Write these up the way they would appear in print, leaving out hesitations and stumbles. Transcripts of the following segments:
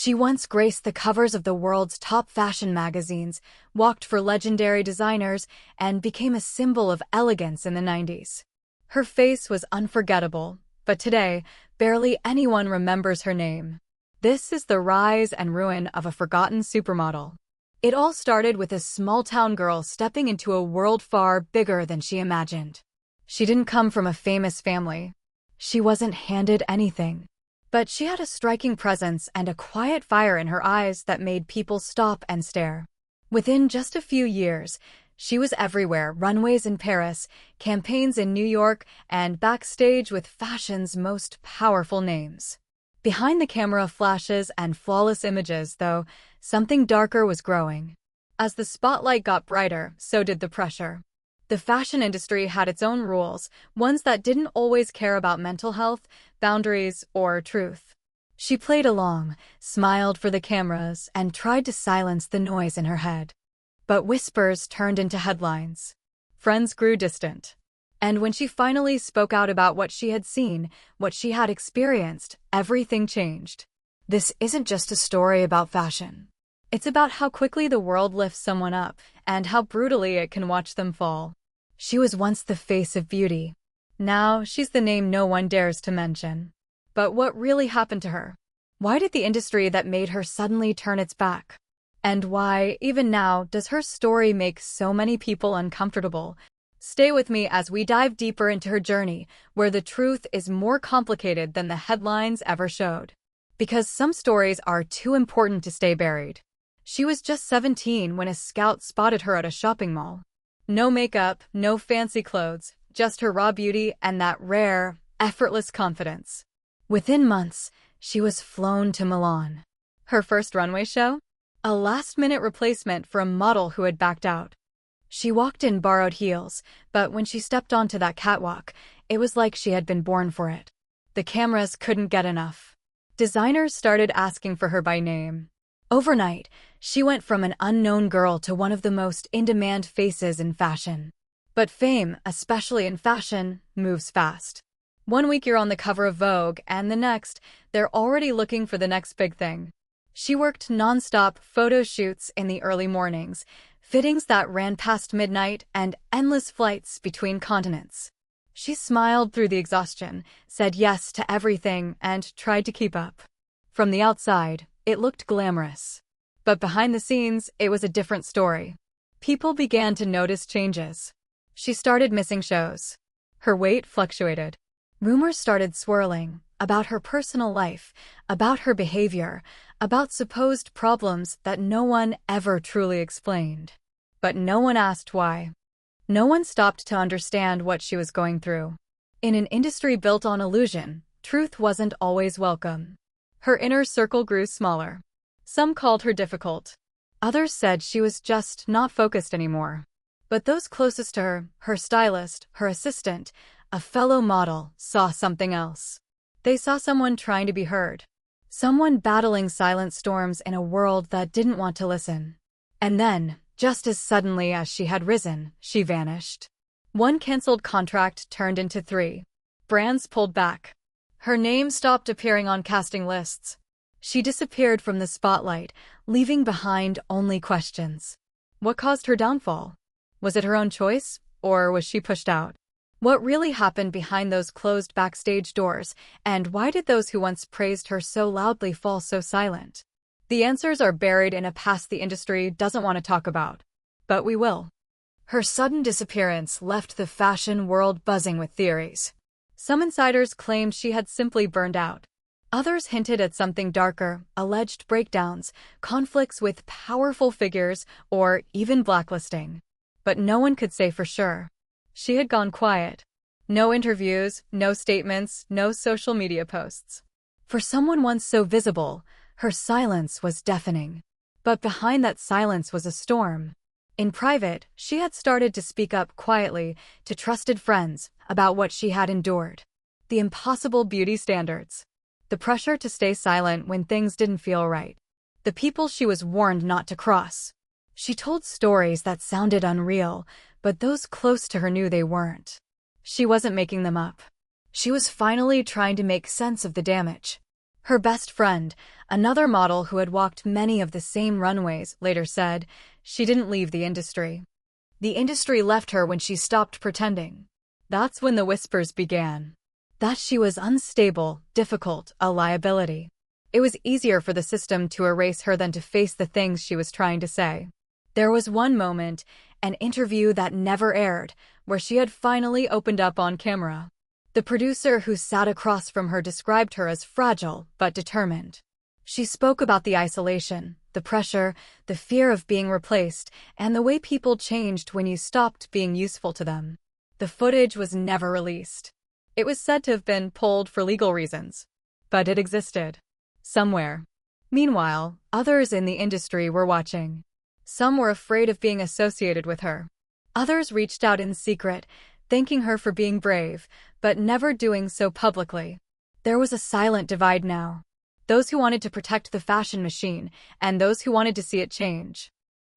She once graced the covers of the world's top fashion magazines, walked for legendary designers, and became a symbol of elegance in the 90s. Her face was unforgettable, but today, barely anyone remembers her name. This is the rise and ruin of a forgotten supermodel. It all started with a small-town girl stepping into a world far bigger than she imagined. She didn't come from a famous family. She wasn't handed anything. But she had a striking presence and a quiet fire in her eyes that made people stop and stare. Within just a few years, she was everywhere: runways in Paris, campaigns in New York, and backstage with fashion's most powerful names. Behind the camera flashes and flawless images, though, something darker was growing. As the spotlight got brighter, so did the pressure. The fashion industry had its own rules, ones that didn't always care about mental health, boundaries, or truth. She played along, smiled for the cameras, and tried to silence the noise in her head. But whispers turned into headlines. Friends grew distant. And when she finally spoke out about what she had seen, what she had experienced, everything changed. This isn't just a story about fashion. It's about how quickly the world lifts someone up, and how brutally it can watch them fall. She was once the face of beauty. Now she's the name no one dares to mention. But what really happened to her? Why did the industry that made her suddenly turn its back? And why, even now, does her story make so many people uncomfortable? Stay with me as we dive deeper into her journey, where the truth is more complicated than the headlines ever showed. Because some stories are too important to stay buried. She was just 17 when a scout spotted her at a shopping mall. No makeup, no fancy clothes, just her raw beauty and that rare, effortless confidence. Within months, she was flown to Milan. Her first runway show? A last-minute replacement for a model who had backed out. She walked in borrowed heels, but when she stepped onto that catwalk, it was like she had been born for it. The cameras couldn't get enough. Designers started asking for her by name. Overnight, she went from an unknown girl to one of the most in-demand faces in fashion. But fame, especially in fashion, moves fast. One week you're on the cover of Vogue, and the next, they're already looking for the next big thing. She worked non-stop photo shoots in the early mornings, fittings that ran past midnight, and endless flights between continents. She smiled through the exhaustion, said yes to everything, and tried to keep up. From the outside, it looked glamorous. But behind the scenes, it was a different story. People began to notice changes. She started missing shows. Her weight fluctuated. Rumors started swirling about her personal life, about her behavior, about supposed problems that no one ever truly explained. But no one asked why. No one stopped to understand what she was going through. In an industry built on illusion, truth wasn't always welcome. Her inner circle grew smaller. Some called her difficult. Others said she was just not focused anymore. But those closest to her stylist, her assistant, a fellow model, saw something else. They saw someone trying to be heard. Someone battling silent storms in a world that didn't want to listen. And then, just as suddenly as she had risen, she vanished. One canceled contract turned into 3. Brands pulled back. Her name stopped appearing on casting lists. She disappeared from the spotlight, leaving behind only questions. What caused her downfall? Was it her own choice, or was she pushed out? What really happened behind those closed backstage doors, and why did those who once praised her so loudly fall so silent? The answers are buried in a past the industry doesn't want to talk about. But we will. Her sudden disappearance left the fashion world buzzing with theories. Some insiders claimed she had simply burned out. Others hinted at something darker, alleged breakdowns, conflicts with powerful figures, or even blacklisting. But no one could say for sure. She had gone quiet. No interviews, no statements, no social media posts. For someone once so visible, her silence was deafening. But behind that silence was a storm. In private, she had started to speak up quietly to trusted friends about what she had endured. The impossible beauty standards. The pressure to stay silent when things didn't feel right. The people she was warned not to cross. She told stories that sounded unreal, but those close to her knew they weren't. She wasn't making them up. She was finally trying to make sense of the damage. Her best friend, another model who had walked many of the same runways, later said she didn't leave the industry. The industry left her when she stopped pretending. That's when the whispers began. That she was unstable, difficult, a liability. It was easier for the system to erase her than to face the things she was trying to say. There was one moment, an interview that never aired, where she had finally opened up on camera. The producer who sat across from her described her as fragile but determined. She spoke about the isolation, the pressure, the fear of being replaced, and the way people changed when you stopped being useful to them. The footage was never released. It was said to have been pulled for legal reasons. But it existed. Somewhere. Meanwhile, others in the industry were watching. Some were afraid of being associated with her. Others reached out in secret, thanking her for being brave, but never doing so publicly. There was a silent divide now. Those who wanted to protect the fashion machine, and those who wanted to see it change.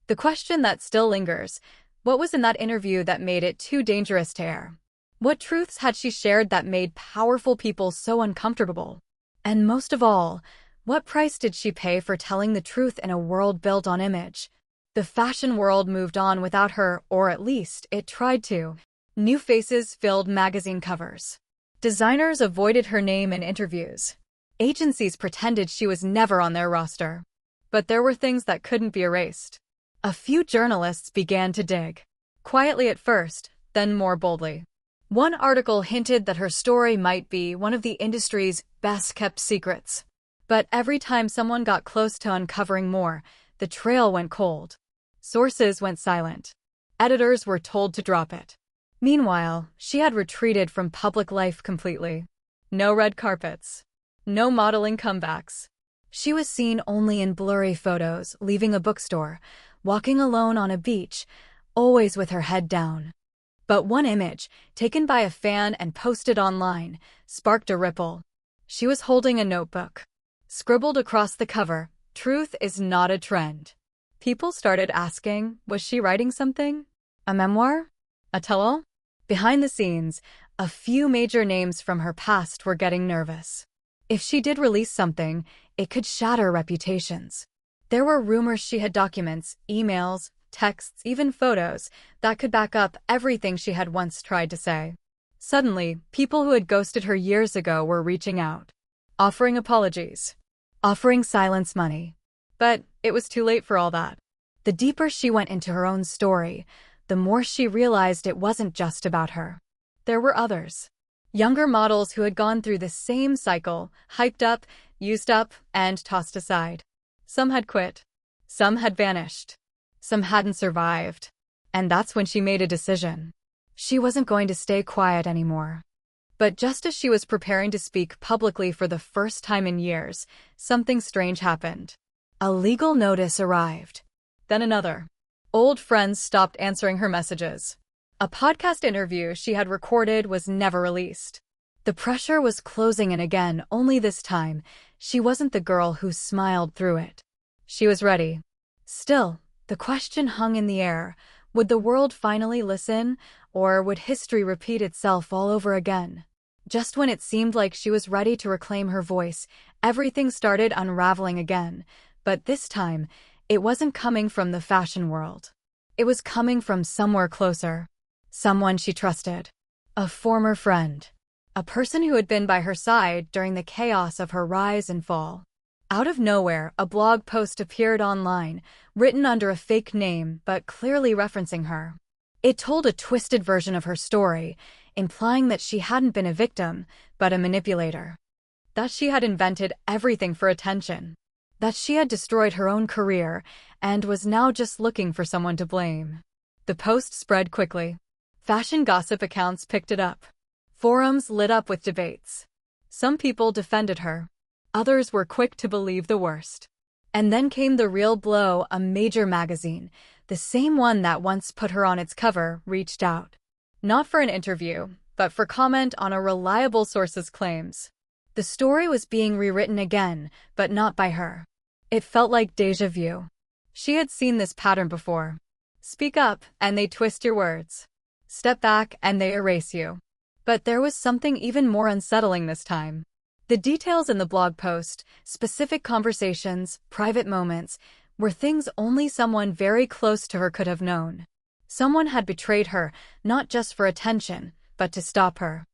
The question that still lingers, what was in that interview that made it too dangerous to air? What truths had she shared that made powerful people so uncomfortable? And most of all, what price did she pay for telling the truth in a world built on image? The fashion world moved on without her, or at least it tried to. New faces filled magazine covers. Designers avoided her name in interviews. Agencies pretended she was never on their roster. But there were things that couldn't be erased. A few journalists began to dig. Quietly at first, then more boldly. One article hinted that her story might be one of the industry's best-kept secrets. But every time someone got close to uncovering more, the trail went cold. Sources went silent. Editors were told to drop it. Meanwhile, she had retreated from public life completely. No red carpets. No modeling comebacks. She was seen only in blurry photos, leaving a bookstore, walking alone on a beach, always with her head down. But one image, taken by a fan and posted online, sparked a ripple. She was holding a notebook. Scribbled across the cover, "Truth is not a trend." People started asking, was she writing something? A memoir? A tell-all? Behind the scenes, a few major names from her past were getting nervous. If she did release something, it could shatter reputations. There were rumors she had documents, emails, texts, even photos, that could back up everything she had once tried to say. Suddenly, people who had ghosted her years ago were reaching out. Offering apologies. Offering silence money. But it was too late for all that. The deeper she went into her own story, the more she realized it wasn't just about her. There were others. Younger models who had gone through the same cycle, hyped up, used up, and tossed aside. Some had quit. Some had vanished. Some hadn't survived. And that's when she made a decision. She wasn't going to stay quiet anymore. But just as she was preparing to speak publicly for the first time in years, something strange happened. A legal notice arrived. Then another. Old friends stopped answering her messages. A podcast interview she had recorded was never released. The pressure was closing in again, only this time, she wasn't the girl who smiled through it. She was ready. Still, the question hung in the air. Would the world finally listen, or would history repeat itself all over again? Just when it seemed like she was ready to reclaim her voice, everything started unraveling again. But this time, it wasn't coming from the fashion world. It was coming from somewhere closer. Someone she trusted. A former friend. A person who had been by her side during the chaos of her rise and fall. Out of nowhere, a blog post appeared online, written under a fake name but clearly referencing her. It told a twisted version of her story, implying that she hadn't been a victim, but a manipulator. That she had invented everything for attention. That she had destroyed her own career and was now just looking for someone to blame. The post spread quickly. Fashion gossip accounts picked it up. Forums lit up with debates. Some people defended her. Others were quick to believe the worst. And then came the real blow. A major magazine, the same one that once put her on its cover, reached out. Not for an interview, but for comment on a reliable source's claims. The story was being rewritten again, but not by her. It felt like déjà vu. She had seen this pattern before. Speak up, and they twist your words. Step back, and they erase you. But there was something even more unsettling this time. The details in the blog post, specific conversations, private moments, were things only someone very close to her could have known. Someone had betrayed her, not just for attention, but to stop her.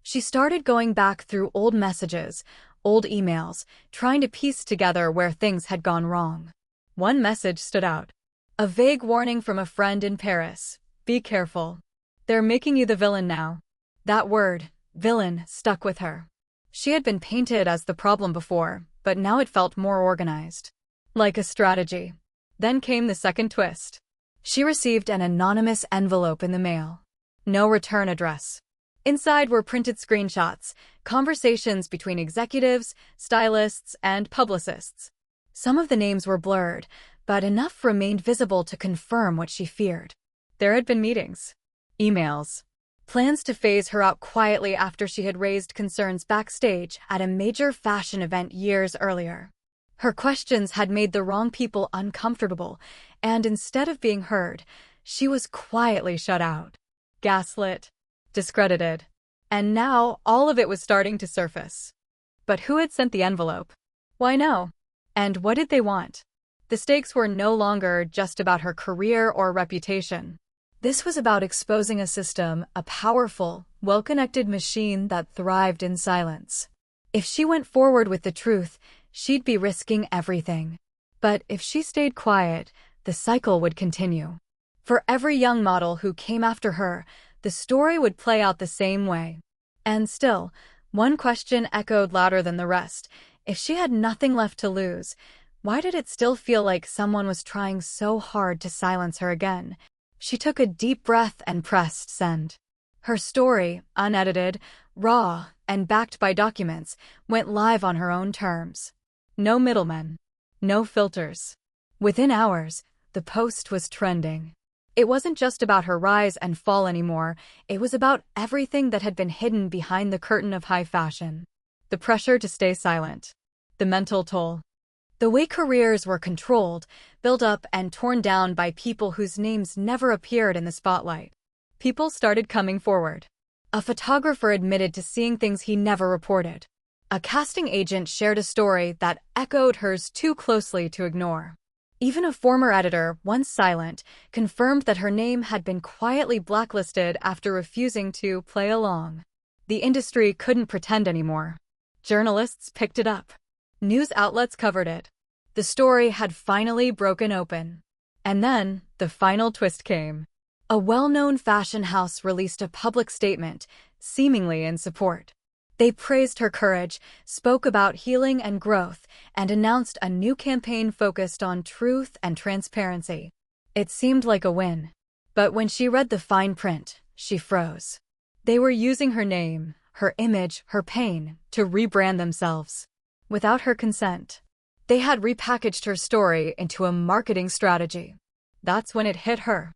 She started going back through old messages, old emails, trying to piece together where things had gone wrong. One message stood out. A vague warning from a friend in Paris. Be careful. They're making you the villain now. That word, villain, stuck with her. She had been painted as the problem before, but now it felt more organized. Like a strategy. Then came the second twist. She received an anonymous envelope in the mail. No return address. Inside were printed screenshots, conversations between executives, stylists, and publicists. Some of the names were blurred, but enough remained visible to confirm what she feared. There had been meetings, emails, plans to phase her out quietly after she had raised concerns backstage at a major fashion event years earlier. Her questions had made the wrong people uncomfortable, and instead of being heard, she was quietly shut out. Gaslit. Discredited. And now, all of it was starting to surface. But who had sent the envelope? Why no? And what did they want? The stakes were no longer just about her career or reputation. This was about exposing a system, a powerful, well-connected machine that thrived in silence. If she went forward with the truth, she'd be risking everything. But if she stayed quiet, the cycle would continue. For every young model who came after her, the story would play out the same way. And still, one question echoed louder than the rest. If she had nothing left to lose, why did it still feel like someone was trying so hard to silence her again? She took a deep breath and pressed send. Her story, unedited, raw, and backed by documents, went live on her own terms. No middlemen. No filters. Within hours, the post was trending. It wasn't just about her rise and fall anymore, it was about everything that had been hidden behind the curtain of high fashion. The pressure to stay silent. The mental toll. The way careers were controlled, built up and torn down by people whose names never appeared in the spotlight. People started coming forward. A photographer admitted to seeing things he never reported. A casting agent shared a story that echoed hers too closely to ignore. Even a former editor, once silent, confirmed that her name had been quietly blacklisted after refusing to play along. The industry couldn't pretend anymore. Journalists picked it up. News outlets covered it. The story had finally broken open. And then, the final twist came. A well-known fashion house released a public statement, seemingly in support. They praised her courage, spoke about healing and growth, and announced a new campaign focused on truth and transparency. It seemed like a win. But when she read the fine print, she froze. They were using her name, her image, her pain, to rebrand themselves. Without her consent. They had repackaged her story into a marketing strategy. That's when it hit her.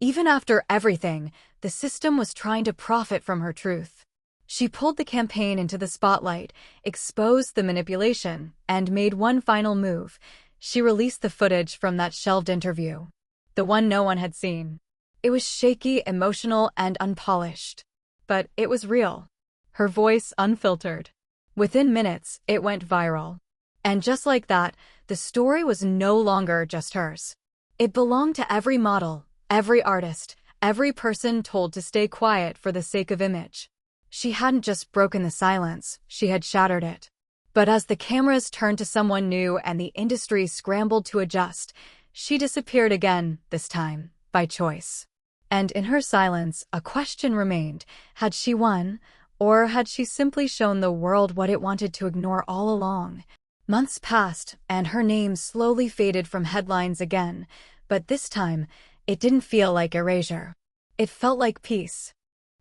Even after everything, the system was trying to profit from her truth. She pulled the campaign into the spotlight, exposed the manipulation, and made one final move. She released the footage from that shelved interview. The one no one had seen. It was shaky, emotional, and unpolished. But it was real. Her voice unfiltered. Within minutes, it went viral. And just like that, the story was no longer just hers. It belonged to every model, every artist, every person told to stay quiet for the sake of image. She hadn't just broken the silence, she had shattered it. But as the cameras turned to someone new and the industry scrambled to adjust, she disappeared again, this time, by choice. And in her silence, a question remained. Had she won, or had she simply shown the world what it wanted to ignore all along? Months passed, and her name slowly faded from headlines again, but this time, it didn't feel like erasure. It felt like peace.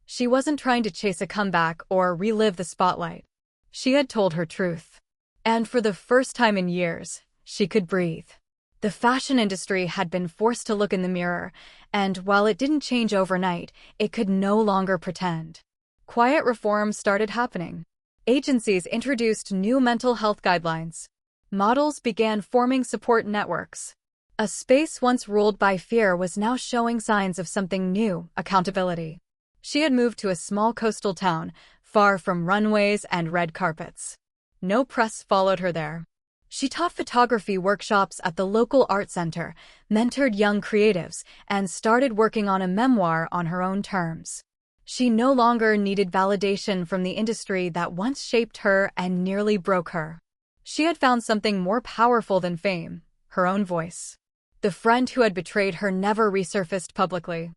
She wasn't trying to chase a comeback or relive the spotlight. She had told her truth. And for the first time in years, she could breathe. The fashion industry had been forced to look in the mirror, and while it didn't change overnight, it could no longer pretend. Quiet reforms started happening. Agencies introduced new mental health guidelines. Models began forming support networks. A space once ruled by fear was now showing signs of something new, accountability. She had moved to a small coastal town, far from runways and red carpets. No press followed her there. She taught photography workshops at the local art center, mentored young creatives, and started working on a memoir on her own terms. She no longer needed validation from the industry that once shaped her and nearly broke her. She had found something more powerful than fame, her own voice. The friend who had betrayed her never resurfaced publicly.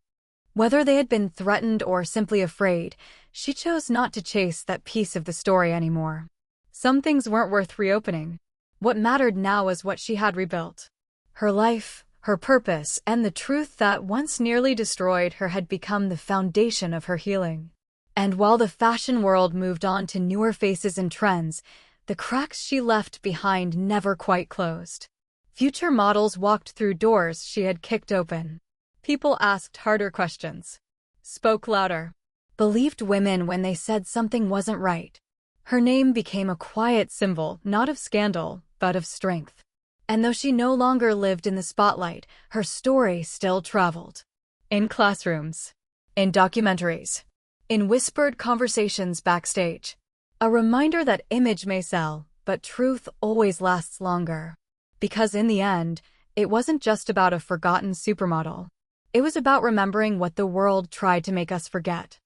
Whether they had been threatened or simply afraid, she chose not to chase that piece of the story anymore. Some things weren't worth reopening. What mattered now was what she had rebuilt. Her life, her purpose, and the truth that once nearly destroyed her had become the foundation of her healing. And while the fashion world moved on to newer faces and trends, the cracks she left behind never quite closed. Future models walked through doors she had kicked open. People asked harder questions, spoke louder, believed women when they said something wasn't right. Her name became a quiet symbol, not of scandal, but of strength. And though she no longer lived in the spotlight, her story still traveled. In classrooms, in documentaries, in whispered conversations backstage. A reminder that image may sell, but truth always lasts longer. Because in the end, it wasn't just about a forgotten supermodel. It was about remembering what the world tried to make us forget.